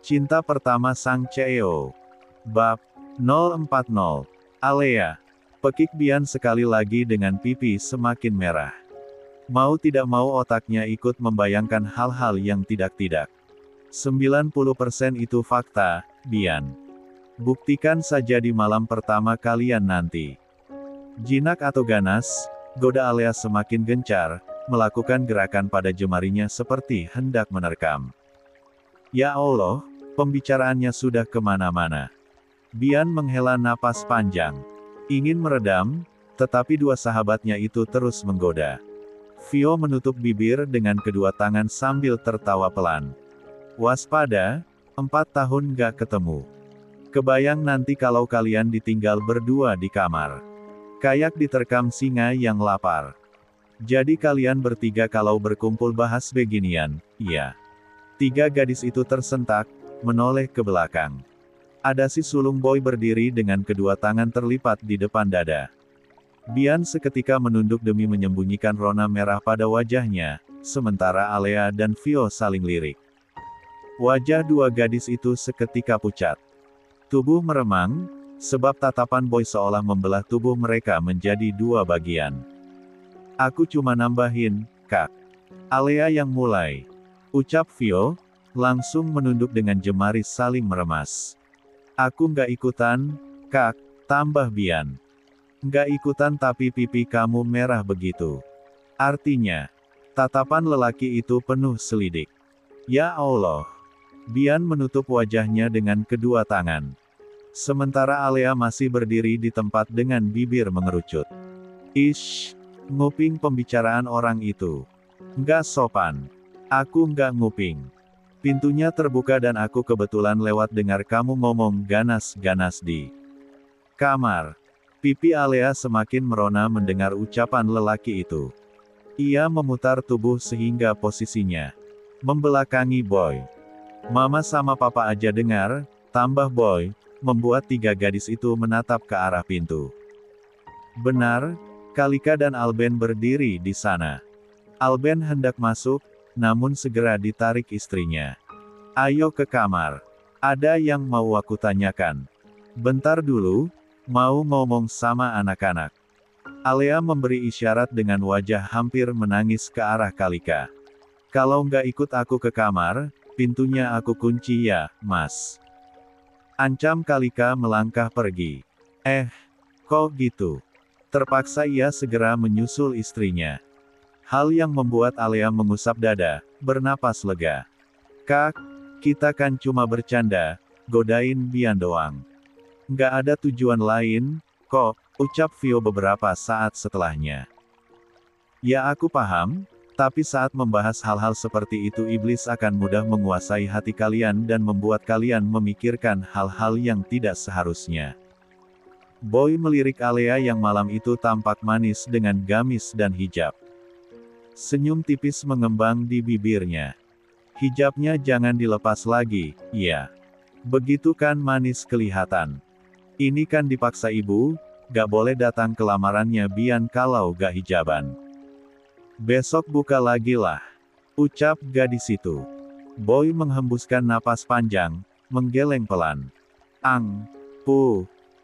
Cinta Pertama Sang CEO. Bab 040. Alea. Pekik Bian sekali lagi dengan pipi semakin merah. Mau tidak mau otaknya ikut membayangkan hal-hal yang tidak-tidak. 90% itu fakta, Bian. Buktikan saja di malam pertama kalian nanti. Jinak atau ganas, goda Alea semakin gencar, melakukan gerakan pada jemarinya seperti hendak menerkam. Ya Allah, pembicaraannya sudah kemana-mana. Bian menghela napas panjang. Ingin meredam, tetapi dua sahabatnya itu terus menggoda. Vio menutup bibir dengan kedua tangan sambil tertawa pelan. Waspada, 4 tahun gak ketemu. Kebayang nanti kalau kalian ditinggal berdua di kamar. Kayak diterkam singa yang lapar. Jadi kalian bertiga kalau berkumpul bahas beginian, iya. 3 gadis itu tersentak, menoleh ke belakang. Ada si sulung boy berdiri dengan kedua tangan terlipat di depan dada. Bian seketika menunduk demi menyembunyikan rona merah pada wajahnya, sementara Alea dan Vio saling lirik. Wajah dua gadis itu seketika pucat. Tubuh meremang, sebab tatapan boy seolah membelah tubuh mereka menjadi 2 bagian. Aku cuma nambahin, Kak. Alea yang mulai. Ucap Vio, langsung menunduk dengan jemari saling meremas. Aku nggak ikutan, Kak, tambah Bian. Nggak ikutan tapi pipi kamu merah begitu. Artinya, tatapan lelaki itu penuh selidik. Ya Allah. Bian menutup wajahnya dengan kedua tangan. Sementara Alea masih berdiri di tempat dengan bibir mengerucut. Ish, nguping pembicaraan orang itu. Nggak sopan. Aku nggak nguping. Pintunya terbuka dan aku kebetulan lewat dengar kamu ngomong ganas-ganas di kamar. Pipi Alea semakin merona mendengar ucapan lelaki itu. Ia memutar tubuh sehingga posisinya membelakangi boy. Mama sama papa aja dengar, tambah boy, membuat 3 gadis itu menatap ke arah pintu. Benar, Kalika dan Alben berdiri di sana. Alben hendak masuk, namun segera ditarik istrinya. Ayo ke kamar. Ada yang mau aku tanyakan. Bentar dulu, mau ngomong sama anak-anak. Alea memberi isyarat dengan wajah hampir menangis ke arah Kalika. Kalau nggak ikut aku ke kamar, pintunya aku kunci ya, Mas. Ancam Kalika melangkah pergi. Kok gitu? Terpaksa ia segera menyusul istrinya. Hal yang membuat Alea mengusap dada, bernapas lega. Kak, kita kan cuma bercanda, godain Bian doang. Nggak ada tujuan lain, kok, ucap Vio beberapa saat setelahnya. Ya aku paham, tapi saat membahas hal-hal seperti itu iblis akan mudah menguasai hati kalian dan membuat kalian memikirkan hal-hal yang tidak seharusnya. Boy melirik Alea yang malam itu tampak manis dengan gamis dan hijab. Senyum tipis mengembang di bibirnya. Hijabnya jangan dilepas lagi, ya. Begitu kan manis kelihatan. Ini kan dipaksa ibu, gak boleh datang ke lamarannya Bian kalau gak hijaban. Besok buka lagi lah. Ucap gadis itu. Boy menghembuskan napas panjang, menggeleng pelan.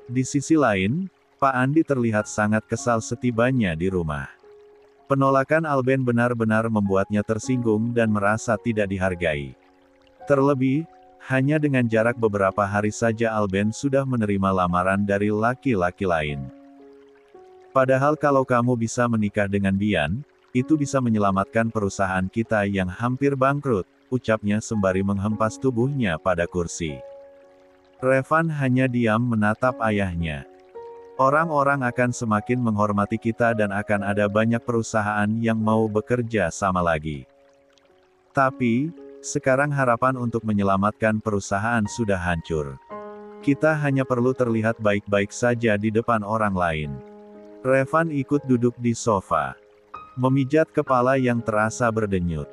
Di sisi lain, Pak Andi terlihat sangat kesal setibanya di rumah. Penolakan Alben benar-benar membuatnya tersinggung dan merasa tidak dihargai. Terlebih, hanya dengan jarak beberapa hari saja Alben sudah menerima lamaran dari laki-laki lain. Padahal kalau kamu bisa menikah dengan Bian, itu bisa menyelamatkan perusahaan kita yang hampir bangkrut, ucapnya sembari menghempas tubuhnya pada kursi. Revan hanya diam menatap ayahnya. Orang-orang akan semakin menghormati kita dan akan ada banyak perusahaan yang mau bekerja sama lagi. Tapi, sekarang harapan untuk menyelamatkan perusahaan sudah hancur. Kita hanya perlu terlihat baik-baik saja di depan orang lain. Revan ikut duduk di sofa. Memijat kepala yang terasa berdenyut.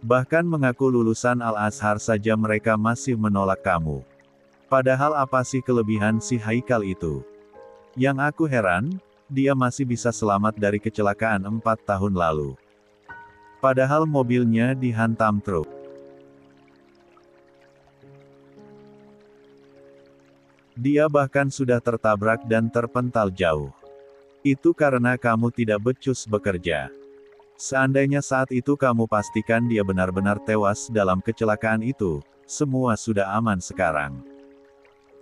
Bahkan mengaku lulusan Al-Azhar saja mereka masih menolak kamu. Padahal apa sih kelebihan si Haikal itu? Yang aku heran, dia masih bisa selamat dari kecelakaan 4 tahun lalu. Padahal mobilnya dihantam truk. Dia bahkan sudah tertabrak dan terpental jauh. Itu karena kamu tidak becus bekerja. Seandainya saat itu kamu pastikan dia benar-benar tewas dalam kecelakaan itu, semua sudah aman sekarang.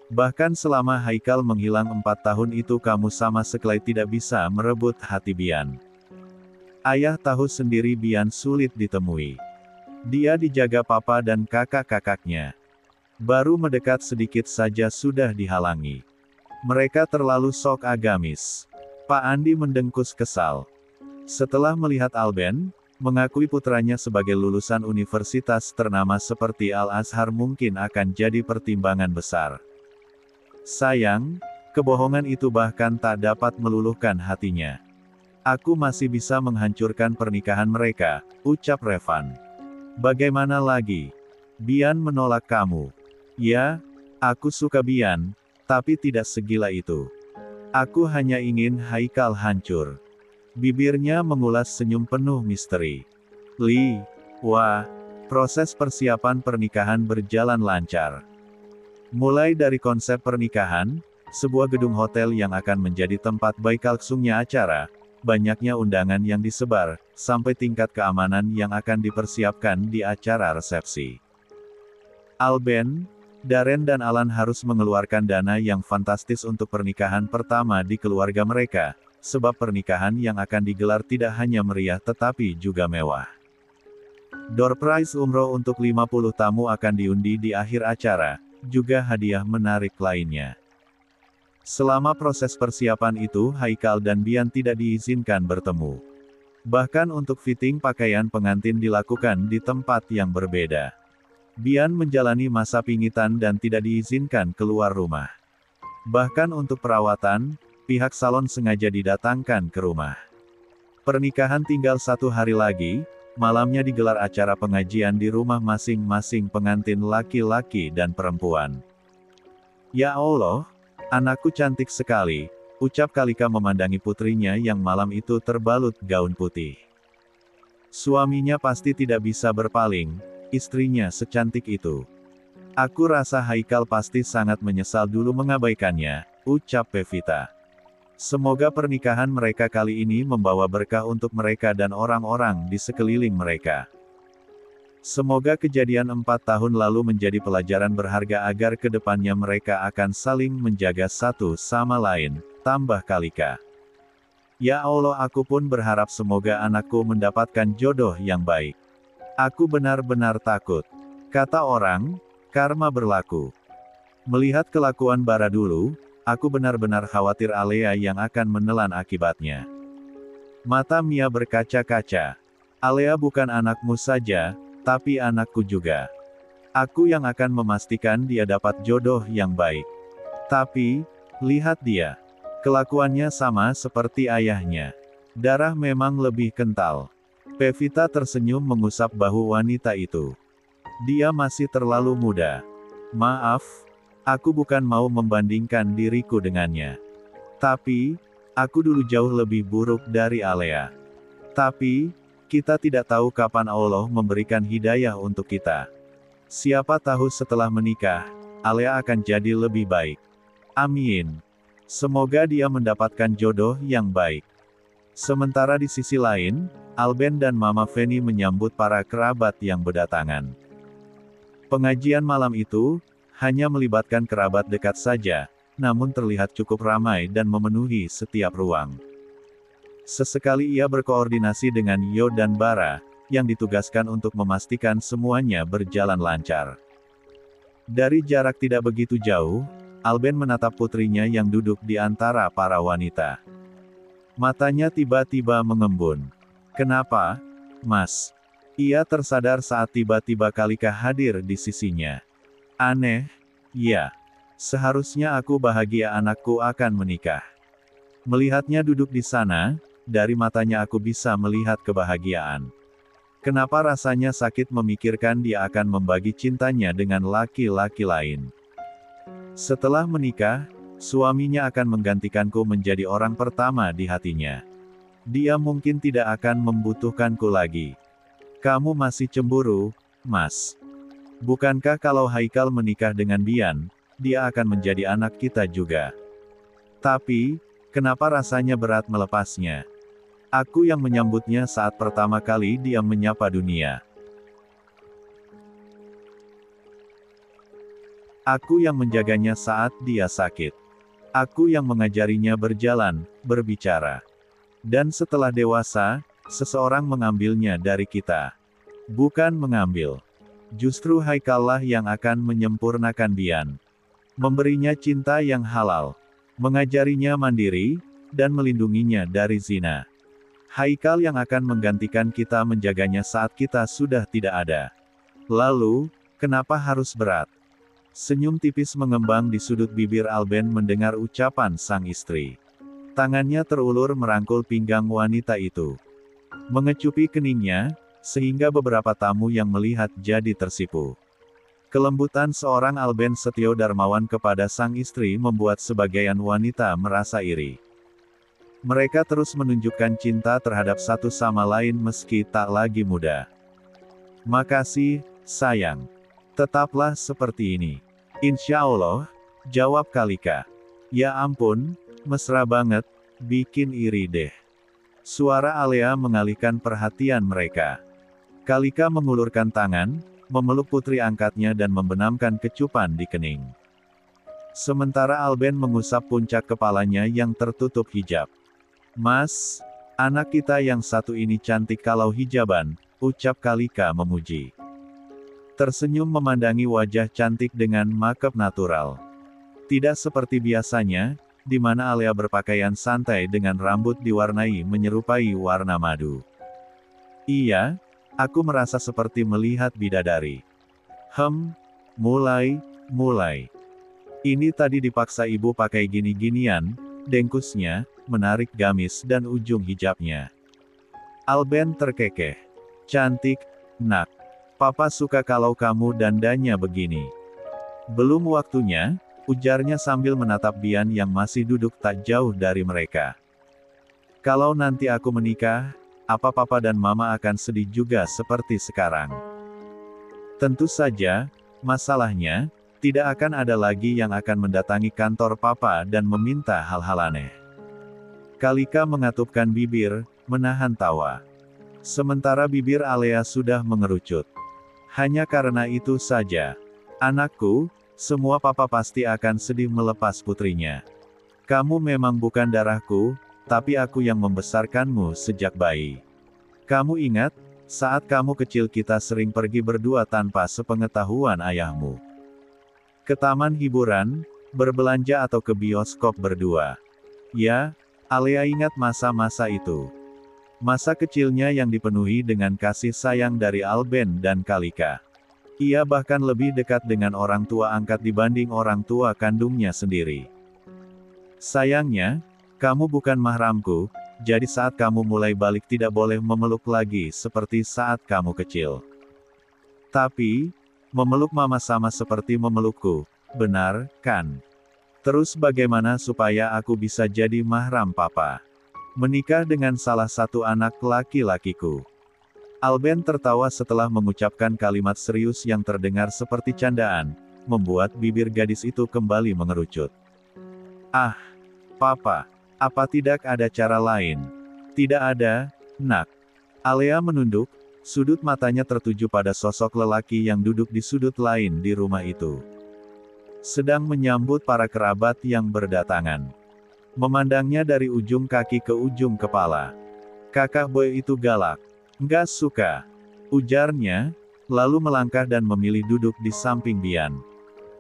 Bahkan selama Haikal menghilang 4 tahun itu kamu sama sekali tidak bisa merebut hati Bian. Ayah tahu sendiri Bian sulit ditemui. Dia dijaga papa dan kakak-kakaknya. Baru mendekat sedikit saja sudah dihalangi. Mereka terlalu sok agamis. Pak Andi mendengkus kesal. Setelah melihat Alben, mengakui putranya sebagai lulusan universitas ternama seperti Al-Azhar mungkin akan jadi pertimbangan besar. Sayang, kebohongan itu bahkan tak dapat meluluhkan hatinya. Aku masih bisa menghancurkan pernikahan mereka, ucap Revan. Bagaimana lagi? Bian menolak kamu. Ya, aku suka Bian, tapi tidak segila itu. Aku hanya ingin Haikal hancur. Bibirnya mengulas senyum penuh misteri. Li, wah, proses persiapan pernikahan berjalan lancar. Mulai dari konsep pernikahan, sebuah gedung hotel yang akan menjadi tempat baikalangsungnya acara, banyaknya undangan yang disebar, sampai tingkat keamanan yang akan dipersiapkan di acara resepsi. Alben, Darren dan Alan harus mengeluarkan dana yang fantastis untuk pernikahan pertama di keluarga mereka, sebab pernikahan yang akan digelar tidak hanya meriah tetapi juga mewah. Door prize umroh untuk 50 tamu akan diundi di akhir acara, juga hadiah menarik lainnya. Selama proses persiapan itu Haikal dan Bian tidak diizinkan bertemu. Bahkan untuk fitting pakaian pengantin dilakukan di tempat yang berbeda. Bian menjalani masa pingitan dan tidak diizinkan keluar rumah. Bahkan untuk perawatan, pihak salon sengaja didatangkan ke rumah. Pernikahan tinggal 1 hari lagi, malamnya digelar acara pengajian di rumah masing-masing pengantin laki-laki dan perempuan. Ya Allah, anakku cantik sekali, ucap Kalika memandangi putrinya yang malam itu terbalut gaun putih. Suaminya pasti tidak bisa berpaling, istrinya secantik itu. Aku rasa Haikal pasti sangat menyesal dulu mengabaikannya, ucap Pevita. Semoga pernikahan mereka kali ini membawa berkah untuk mereka dan orang-orang di sekeliling mereka. Semoga kejadian 4 tahun lalu menjadi pelajaran berharga agar kedepannya mereka akan saling menjaga satu sama lain, tambah Kalika. Ya Allah, aku pun berharap semoga anakku mendapatkan jodoh yang baik. Aku benar-benar takut. Kata orang, karma berlaku. Melihat kelakuan Bara dulu, aku benar-benar khawatir Alea yang akan menelan akibatnya. Mata Mia berkaca-kaca. Alea bukan anakmu saja, tapi anakku juga. Aku yang akan memastikan dia dapat jodoh yang baik. Tapi, lihat dia. Kelakuannya sama seperti ayahnya. Darah memang lebih kental. Pevita tersenyum mengusap bahu wanita itu. Dia masih terlalu muda. Maaf, aku bukan mau membandingkan diriku dengannya. Tapi, aku dulu jauh lebih buruk dari Alea. Tapi, kita tidak tahu kapan Allah memberikan hidayah untuk kita. Siapa tahu setelah menikah, Alea akan jadi lebih baik. Amin. Semoga dia mendapatkan jodoh yang baik. Sementara di sisi lain, Alben dan Mama Feni menyambut para kerabat yang berdatangan. Pengajian malam itu hanya melibatkan kerabat dekat saja, namun terlihat cukup ramai dan memenuhi setiap ruang. Sesekali ia berkoordinasi dengan Yo dan Bara, yang ditugaskan untuk memastikan semuanya berjalan lancar. Dari jarak tidak begitu jauh, Alben menatap putrinya yang duduk di antara para wanita. Matanya tiba-tiba mengembun. Kenapa, Mas? Ia tersadar saat tiba-tiba Kalika hadir di sisinya. Aneh, ya. Seharusnya aku bahagia anakku akan menikah. Melihatnya duduk di sana, dari matanya aku bisa melihat kebahagiaan. Kenapa rasanya sakit memikirkan dia akan membagi cintanya dengan laki-laki lain. Setelah menikah, suaminya akan menggantikanku menjadi orang pertama di hatinya. Dia mungkin tidak akan membutuhkanku lagi. Kamu masih cemburu, Mas? Bukankah kalau Haikal menikah dengan Bian, dia akan menjadi anak kita juga. Tapi, kenapa rasanya berat melepasnya? Aku yang menyambutnya saat pertama kali dia menyapa dunia. Aku yang menjaganya saat dia sakit. Aku yang mengajarinya berjalan, berbicara. Dan setelah dewasa, seseorang mengambilnya dari kita. Bukan mengambil. Justru Haikallah yang akan menyempurnakan Bian. Memberinya cinta yang halal. Mengajarinya mandiri, dan melindunginya dari zina. Haikal yang akan menggantikan kita menjaganya saat kita sudah tidak ada. Lalu, kenapa harus berat? Senyum tipis mengembang di sudut bibir Alben mendengar ucapan sang istri. Tangannya terulur merangkul pinggang wanita itu. Mengecupi keningnya, sehingga beberapa tamu yang melihat jadi tersipu. Kelembutan seorang Alben Setio Darmawan kepada sang istri membuat sebagian wanita merasa iri. Mereka terus menunjukkan cinta terhadap satu sama lain meski tak lagi muda. Makasih, sayang. Tetaplah seperti ini. Insya Allah, jawab Kalika. Ya ampun, mesra banget, bikin iri deh. Suara Alea mengalihkan perhatian mereka. Kalika mengulurkan tangan, memeluk putri angkatnya dan membenamkan kecupan di kening. Sementara Alben mengusap puncak kepalanya yang tertutup hijab. Mas, anak kita yang satu ini cantik kalau hijaban, ucap Kalika memuji. Tersenyum memandangi wajah cantik dengan makeup natural. Tidak seperti biasanya, di mana Alea berpakaian santai dengan rambut diwarnai menyerupai warna madu. Iya, aku merasa seperti melihat bidadari. Mulai. Ini tadi dipaksa ibu pakai gini-ginian, dengkusnya, menarik gamis dan ujung hijabnya. Alben terkekeh. Cantik, nak. Papa suka kalau kamu dandannya begini. Belum waktunya, ujarnya sambil menatap Bian yang masih duduk tak jauh dari mereka. Kalau nanti aku menikah, apa papa dan mama akan sedih juga seperti sekarang? Tentu saja, masalahnya, tidak akan ada lagi yang akan mendatangi kantor papa dan meminta hal-hal aneh. Kalika mengatupkan bibir, menahan tawa. Sementara bibir Alea sudah mengerucut. Hanya karena itu saja. Anakku, semua papa pasti akan sedih melepas putrinya. Kamu memang bukan darahku, tapi aku yang membesarkanmu sejak bayi. Kamu ingat, saat kamu kecil kita sering pergi berdua tanpa sepengetahuan ayahmu. Ke taman hiburan, berbelanja atau ke bioskop berdua. Ya, Alea ingat masa-masa itu. Masa kecilnya yang dipenuhi dengan kasih sayang dari Alben dan Kalika. Ia bahkan lebih dekat dengan orang tua angkat dibanding orang tua kandungnya sendiri. Sayangnya, kamu bukan mahramku, jadi saat kamu mulai balik tidak boleh memeluk lagi seperti saat kamu kecil. Tapi, memeluk mama sama seperti memelukku, benar, kan? Terus bagaimana supaya aku bisa jadi mahram papa? Menikah dengan salah satu anak laki-lakiku. Alben tertawa setelah mengucapkan kalimat serius yang terdengar seperti candaan, membuat bibir gadis itu kembali mengerucut. Ah, papa, apa tidak ada cara lain? Tidak ada, nak. Alea menunduk, sudut matanya tertuju pada sosok lelaki yang duduk di sudut lain di rumah itu. Sedang menyambut para kerabat yang berdatangan. Memandangnya dari ujung kaki ke ujung kepala. Kakak boy itu galak. Nggak suka. Ujarnya, lalu melangkah dan memilih duduk di samping Bian.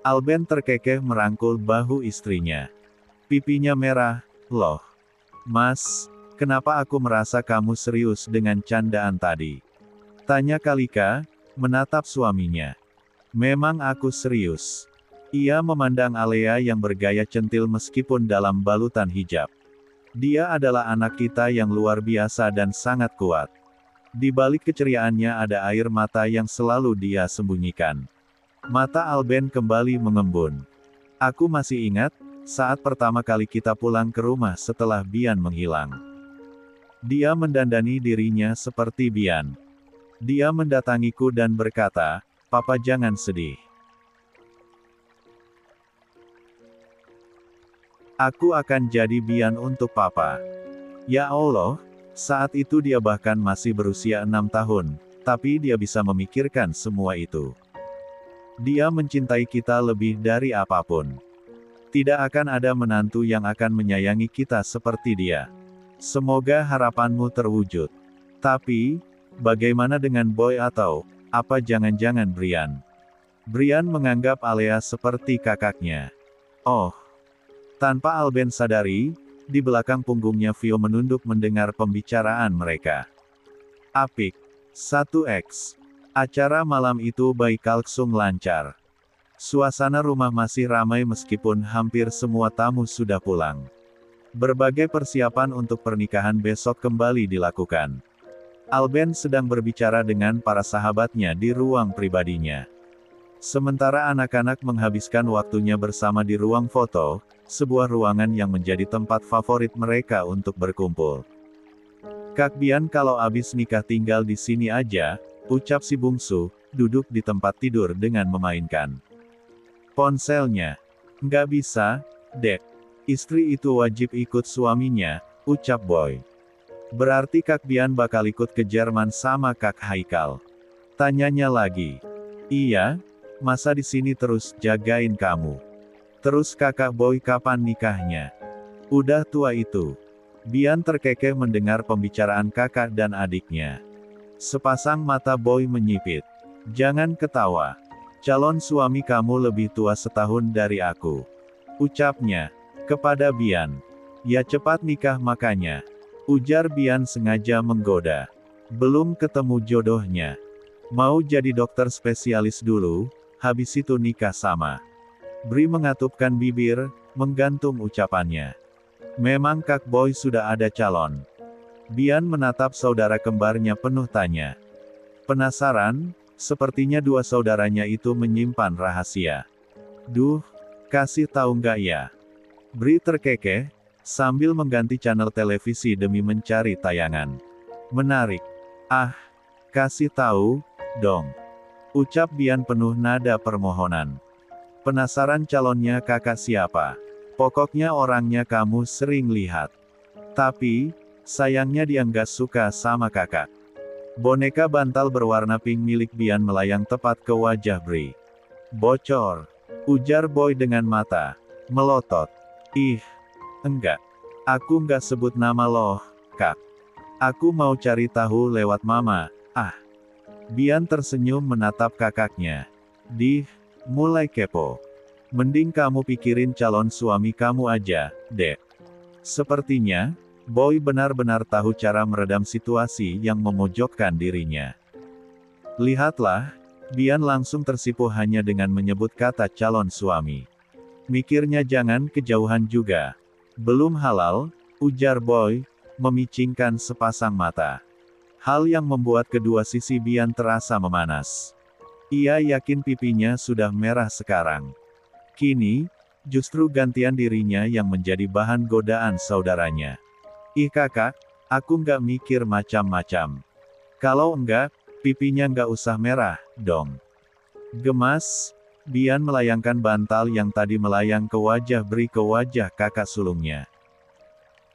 Alben terkekeh merangkul bahu istrinya. Pipinya merah, loh. Mas, kenapa aku merasa kamu serius dengan candaan tadi? Tanya Kalika, menatap suaminya. Memang aku serius. Ia memandang Alea yang bergaya centil meskipun dalam balutan hijab. Dia adalah anak kita yang luar biasa dan sangat kuat. Di balik keceriaannya ada air mata yang selalu dia sembunyikan. Mata Alben kembali mengembun. Aku masih ingat, saat pertama kali kita pulang ke rumah setelah Bian menghilang. Dia mendandani dirinya seperti Bian. Dia mendatangiku dan berkata, "Papa jangan sedih." Aku akan jadi Bian untuk papa. Ya Allah, saat itu dia bahkan masih berusia 6 tahun, tapi dia bisa memikirkan semua itu. Dia mencintai kita lebih dari apapun. Tidak akan ada menantu yang akan menyayangi kita seperti dia. Semoga harapanmu terwujud. Tapi, bagaimana dengan Boy atau, apa jangan-jangan Brian? Brian menganggap Alea seperti kakaknya. Oh. Tanpa Alben sadari, di belakang punggungnya Vio menunduk mendengar pembicaraan mereka. Apik. 1x. Acara malam itu baik kalsung lancar. Suasana rumah masih ramai meskipun hampir semua tamu sudah pulang. Berbagai persiapan untuk pernikahan besok kembali dilakukan. Alben sedang berbicara dengan para sahabatnya di ruang pribadinya. Sementara anak-anak menghabiskan waktunya bersama di ruang foto, sebuah ruangan yang menjadi tempat favorit mereka untuk berkumpul. Kak Bian kalau abis nikah tinggal di sini aja, ucap si bungsu, duduk di tempat tidur dengan memainkan ponselnya. Nggak bisa, Dek. Istri itu wajib ikut suaminya, ucap Boy. Berarti Kak Bian bakal ikut ke Jerman sama Kak Haikal. Tanyanya lagi. Iya, masa di sini terus jagain kamu. Terus kakak Boy kapan nikahnya? Udah tua itu. Bian terkekeh mendengar pembicaraan kakak dan adiknya. Sepasang mata Boy menyipit. Jangan ketawa. Calon suami kamu lebih tua setahun dari aku. Ucapnya. Kepada Bian. Ya cepat nikah makanya. Ujar Bian sengaja menggoda. Belum ketemu jodohnya. Mau jadi dokter spesialis dulu, habis itu nikah sama. Bri mengatupkan bibir, menggantung ucapannya. Memang Kak Boy sudah ada calon. Bian menatap saudara kembarnya penuh tanya. Penasaran, sepertinya dua saudaranya itu menyimpan rahasia. Duh, kasih tahu nggak ya? Bri terkekeh, sambil mengganti channel televisi demi mencari tayangan menarik. Ah, kasih tahu, dong. Ucap Bian penuh nada permohonan. Penasaran calonnya kakak siapa? Pokoknya orangnya kamu sering lihat. Tapi, sayangnya dia nggak suka sama kakak. Boneka bantal berwarna pink milik Bian melayang tepat ke wajah Bri. Bocor. Ujar Boy dengan mata melotot. Ih, enggak. Aku nggak sebut nama loh, Kak. Aku mau cari tahu lewat mama. Ah. Bian tersenyum menatap kakaknya. Mulai kepo. Mending kamu pikirin calon suami kamu aja, Dek. Sepertinya, Boy benar-benar tahu cara meredam situasi yang memojokkan dirinya. Lihatlah, Bian langsung tersipu hanya dengan menyebut kata calon suami. Mikirnya jangan kejauhan juga. Belum halal, ujar Boy, memicingkan sepasang mata. Hal yang membuat kedua sisi Bian terasa memanas. Ia yakin pipinya sudah merah sekarang. Kini, justru gantian dirinya yang menjadi bahan godaan saudaranya. Ih kakak, aku nggak mikir macam-macam. Kalau enggak, pipinya nggak usah merah, dong. Gemas, Bian melayangkan bantal yang tadi melayang ke wajah Bri ke wajah kakak sulungnya.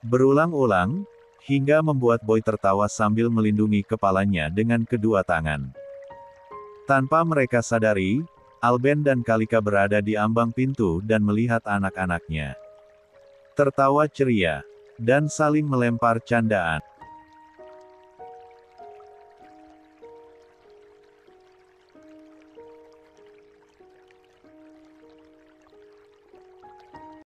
Berulang-ulang, hingga membuat Boy tertawa sambil melindungi kepalanya dengan kedua tangan. Tanpa mereka sadari, Alben dan Kalika berada di ambang pintu dan melihat anak-anaknya tertawa ceria dan saling melempar candaan.